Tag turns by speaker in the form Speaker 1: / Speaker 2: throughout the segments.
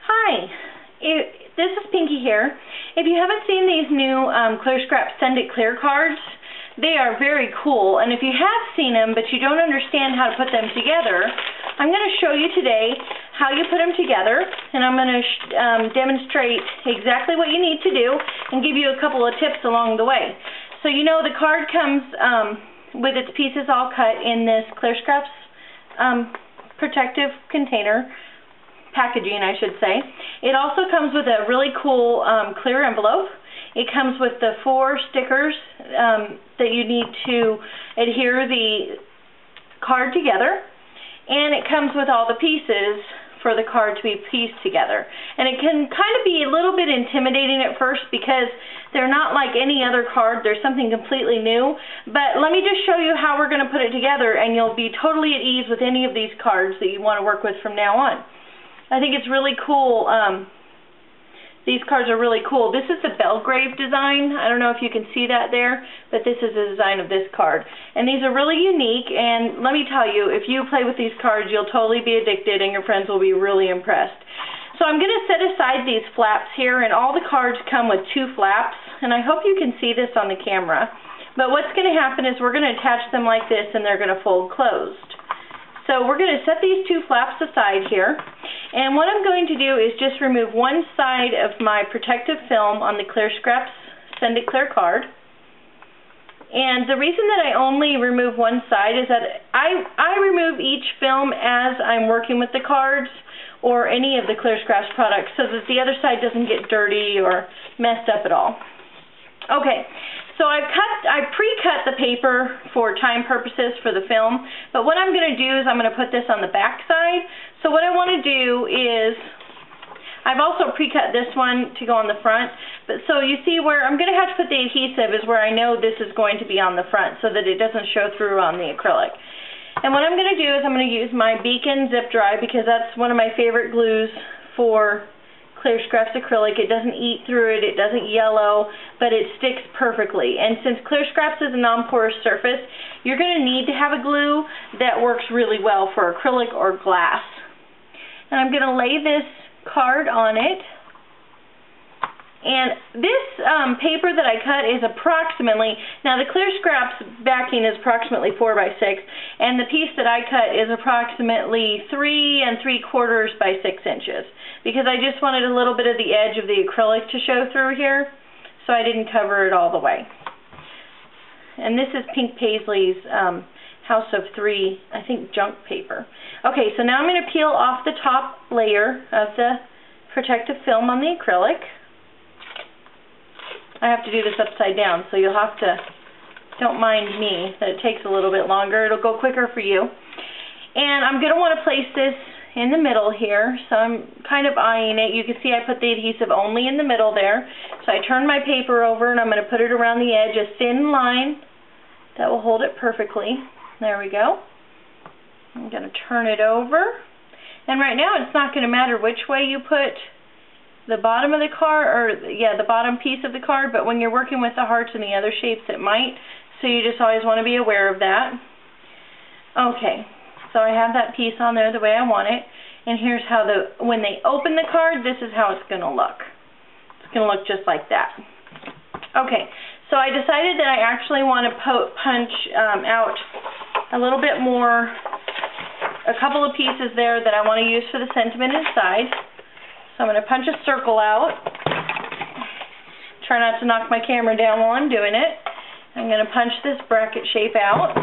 Speaker 1: Hi, this is Pinky here. If you haven't seen these new Clear Scrap Send It Clear cards, they are very cool. And if you have seen them but you don't understand how to put them together, I'm going to show you today how you put them together. And I'm going to demonstrate exactly what you need to do and give you a couple of tips along the way. So you know the card comes with its pieces all cut in this Clear Scraps protective container. Packaging, I should say. It also comes with a really cool clear envelope. It comes with the 4 stickers that you need to adhere the card together, and it comes with all the pieces for the card to be pieced together. And it can kind of be a little bit intimidating at first because they're not like any other card. There's something completely new. But let me just show you how we're going to put it together, and you'll be totally at ease with any of these cards that you want to work with from now on. I think it's really cool. These cards are really cool. This is the Belgrave design. I don't know if you can see that there, but this is the design of this card. And these are really unique, and let me tell you, if you play with these cards, you'll totally be addicted and your friends will be really impressed. So I'm going to set aside these flaps here, and all the cards come with 2 flaps, and I hope you can see this on the camera. But what's going to happen is we're going to attach them like this, and they're going to fold closed. So we're going to set these 2 flaps aside here, and what I'm going to do is just remove one side of my protective film on the Clear Scraps Send It Clear card. And the reason that I only remove one side is that I remove each film as I'm working with the cards or any of the Clear Scraps products so that the other side doesn't get dirty or messed up at all. Okay. So I pre-cut the paper for time purposes for the film, but what I'm going to do is I'm going to put this on the back side. So what I want to do is, I've also pre-cut this one to go on the front, but so you see where I'm going to have to put the adhesive is where I know this is going to be on the front so that it doesn't show through on the acrylic. And what I'm going to do is I'm going to use my Beacon Zip Dry because that's one of my favorite glues for Clear Scraps acrylic. It doesn't eat through it, it doesn't yellow, but it sticks perfectly. And since Clear Scraps is a non-porous surface, you're going to need to have a glue that works really well for acrylic or glass. And I'm going to lay this card on it. And this paper that I cut is approximately, now the Clear Scraps backing is approximately 4 by 6, and the piece that I cut is approximately 3 3/4 by 6 inches, because I just wanted a little bit of the edge of the acrylic to show through here, so I didn't cover it all the way. And this is Pink Paisley's House of 3, I think, junk paper. Okay, so now I'm going to peel off the top layer of the protective film on the acrylic. I have to do this upside down, so you'll have to, don't mind me, that it takes a little bit longer. It'll go quicker for you. And I'm going to want to place this in the middle here, so I'm kind of eyeing it. You can see I put the adhesive only in the middle there. So I turn my paper over, and I'm going to put it around the edge, a thin line that will hold it perfectly. There we go. I'm going to turn it over. And right now it's not going to matter which way you put the bottom of the card, or the bottom piece of the card, but when you're working with the hearts and the other shapes it might, so you just always want to be aware of that. Okay, so I have that piece on there the way I want it, and here's how when they open the card, this is how it's going to look. It's going to look just like that. Okay, so I decided that I actually want to punch out a little bit more, a couple of pieces there that I want to use for the sentiment inside. So I'm going to punch a circle out. Try not to knock my camera down while I'm doing it. I'm going to punch this bracket shape out.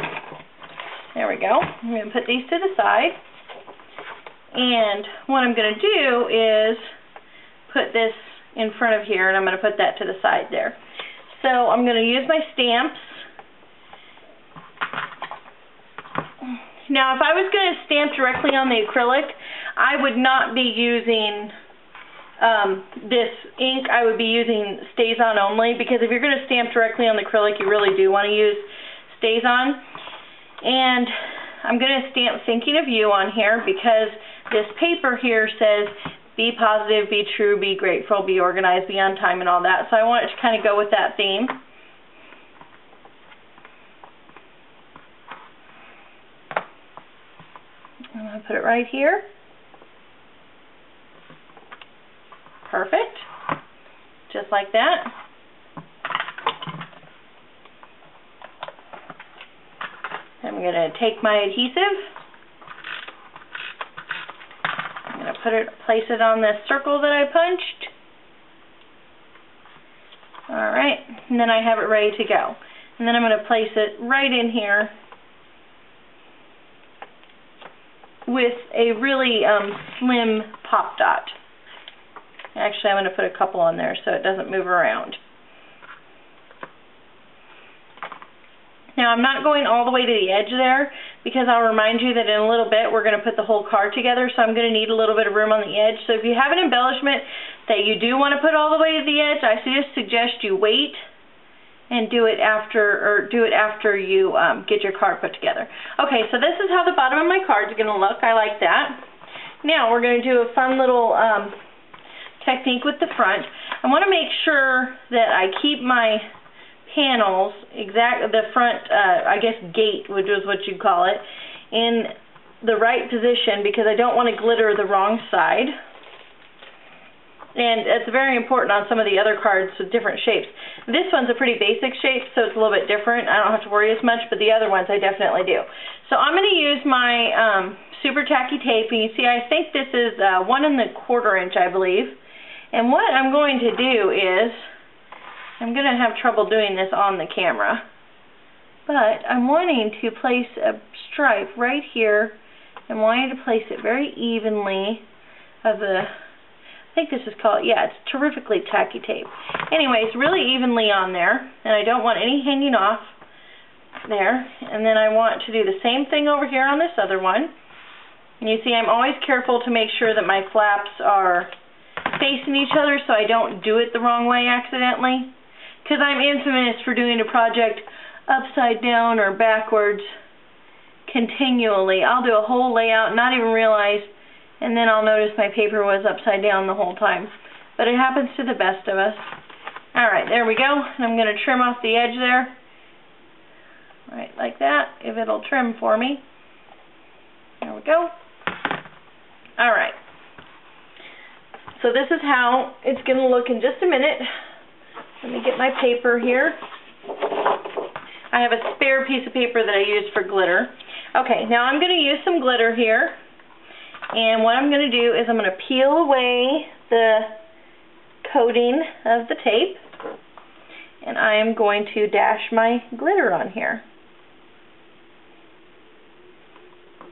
Speaker 1: There we go. I'm going to put these to the side. And what I'm going to do is put this in front of here, and I'm going to put that to the side there. So I'm going to use my stamps. Now, if I was going to stamp directly on the acrylic, I would not be using this ink. I would be using StazOn only, because if you're going to stamp directly on the acrylic, you really do want to use StazOn. And I'm going to stamp Thinking of You on here because this paper here says be positive, be true, be grateful, be organized, be on time, and all that. So I want it to kind of go with that theme. I'm going to put it right here. Perfect. Just like that. I'm going to take my adhesive. I'm going to place it on this circle that I punched. Alright, and then I have it ready to go. And then I'm going to place it right in here with a really slim pop dot. Actually, I'm going to put a couple on there so it doesn't move around. Now, I'm not going all the way to the edge there because I'll remind you that in a little bit we're going to put the whole card together, so I'm going to need a little bit of room on the edge. So if you have an embellishment that you do want to put all the way to the edge, I just suggest you wait and do it after you get your card put together. Okay, so this is how the bottom of my card is going to look. I like that. Now we're going to do a fun little technique with the front. I want to make sure that I keep my panels, the front, I guess gate, which is what you call it, in the right position because I don't want to glitter the wrong side. And it's very important on some of the other cards with different shapes. This one's a pretty basic shape, so it's a little bit different. I don't have to worry as much, but the other ones I definitely do. So I'm going to use my super tacky tape, and you see I think this is 1 1/4 inch, I believe. And what I'm going to do is, I'm going to have trouble doing this on the camera, but I'm wanting to place a stripe right here and wanting to place it very evenly of the, I think this is called, yeah, it's terrifically tacky tape. Anyways, really evenly on there, and I don't want any hanging off there. And then I want to do the same thing over here on this other one. And you see I'm always careful to make sure that my flaps are facing each other so I don't do it the wrong way accidentally. Because I'm infamous for doing a project upside down or backwards continually. I'll do a whole layout, not even realize, and then I'll notice my paper was upside down the whole time. But it happens to the best of us. Alright, there we go. And I'm going to trim off the edge there. Alright, like that, if it'll trim for me. There we go. Alright. So this is how it's going to look in just a minute. Let me get my paper here. I have a spare piece of paper that I use for glitter. Okay, now I'm going to use some glitter here. And what I'm going to do is I'm going to peel away the coating of the tape. And I am going to dash my glitter on here.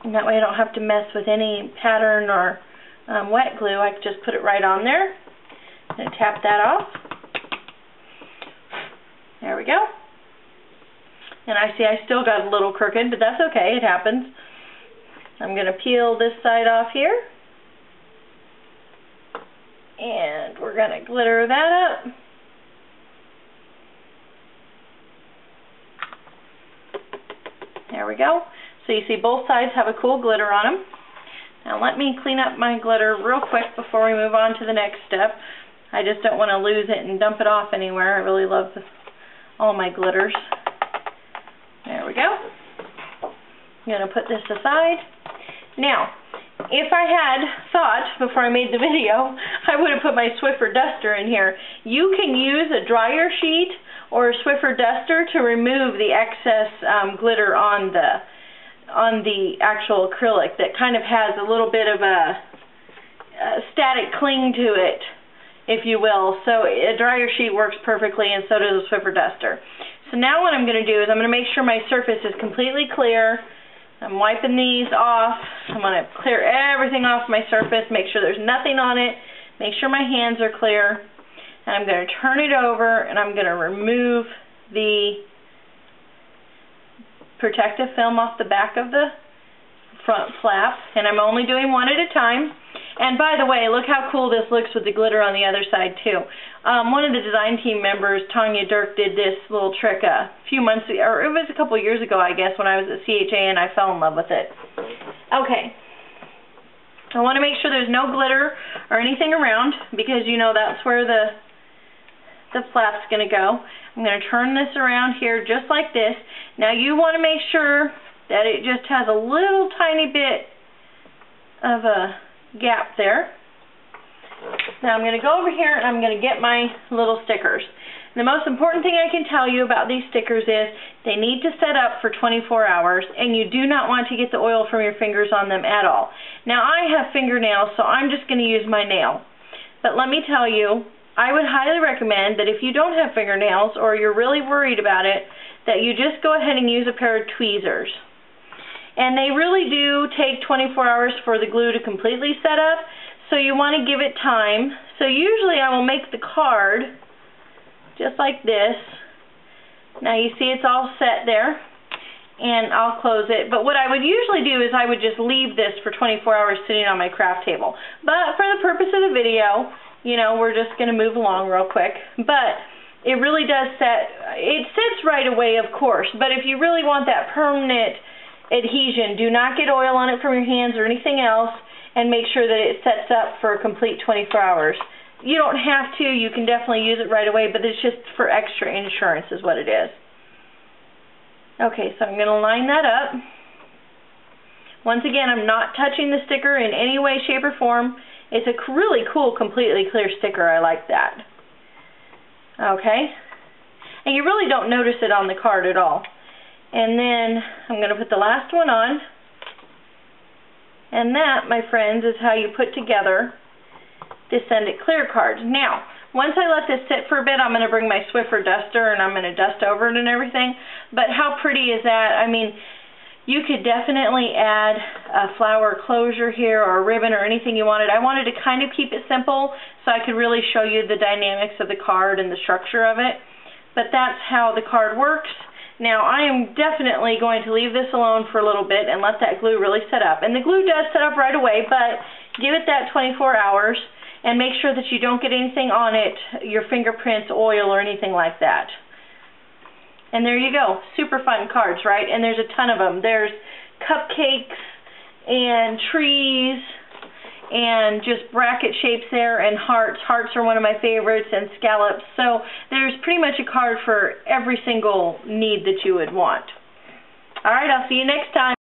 Speaker 1: And that way I don't have to mess with any pattern or wet glue. I can just put it right on there. And tap that off. There we go. And I see I still got a little crooked, but that's okay, it happens. I'm going to peel this side off here. And we're going to glitter that up. There we go. So you see both sides have a cool glitter on them. Now let me clean up my glitter real quick before we move on to the next step. I just don't want to lose it and dump it off anywhere. I really love all my glitters. There we go. I'm going to put this aside. Now, if I had thought before I made the video, I would have put my Swiffer duster in here. You can use a dryer sheet or a Swiffer duster to remove the excess glitter on the actual acrylic that kind of has a little bit of a static cling to it, if you will. So a dryer sheet works perfectly, and so does a Swiffer duster. So now what I'm going to do is I'm going to make sure my surface is completely clear. I'm wiping these off. I'm going to clear everything off my surface, make sure there's nothing on it, make sure my hands are clear, and I'm going to turn it over and I'm going to remove the protective film off the back of the front flap, and I'm only doing one at a time. And by the way, look how cool this looks with the glitter on the other side too. One of the design team members, Tanya Dirk, did this little trick a few months ago, or it was a couple years ago, I guess, when I was at CHA, and I fell in love with it. Okay. I want to make sure there's no glitter or anything around, because you know that's where the flap's going to go. I'm going to turn this around here just like this. Now you want to make sure that it just has a little tiny bit of a gap there. Now I'm going to go over here and I'm going to get my little stickers. The most important thing I can tell you about these stickers is they need to set up for 24 hours, and you do not want to get the oil from your fingers on them at all. Now I have fingernails, so I'm just going to use my nail. But let me tell you, I would highly recommend that if you don't have fingernails or you're really worried about it, that you just go ahead and use a pair of tweezers. And they really do take 24 hours for the glue to completely set up, so you want to give it time. So usually I will make the card just like this. Now you see it's all set there, and I'll close it. But what I would usually do is I would just leave this for 24 hours sitting on my craft table. But for the purpose of the video, you know, we're just going to move along real quick. But it really does set, it sits right away, of course, but if you really want that permanent adhesion, do not get oil on it from your hands or anything else, and make sure that it sets up for a complete 24 hours. You don't have to, you can definitely use it right away, but it's just for extra insurance is what it is. Okay, so I'm going to line that up. Once again, I'm not touching the sticker in any way, shape, or form. It's a really cool, completely clear sticker. I like that. Okay, and you really don't notice it on the card at all. And then I'm going to put the last one on. And that, my friends, is how you put together the Send It Clear cards. Now, once I let this sit for a bit, I'm going to bring my Swiffer duster and I'm going to dust over it and everything. But how pretty is that? I mean, you could definitely add a flower closure here or a ribbon or anything you wanted. I wanted to kind of keep it simple so I could really show you the dynamics of the card and the structure of it. But that's how the card works. Now, I am definitely going to leave this alone for a little bit and let that glue really set up. And the glue does set up right away, but give it that 24 hours and make sure that you don't get anything on it, your fingerprints, oil, or anything like that. And there you go. Super fun cards, right? And there's a ton of them. There's cupcakes and trees and just bracket shapes there and hearts. Hearts are one of my favorites, and scallops. So there's pretty much a card for every single need that you would want. All right, I'll see you next time.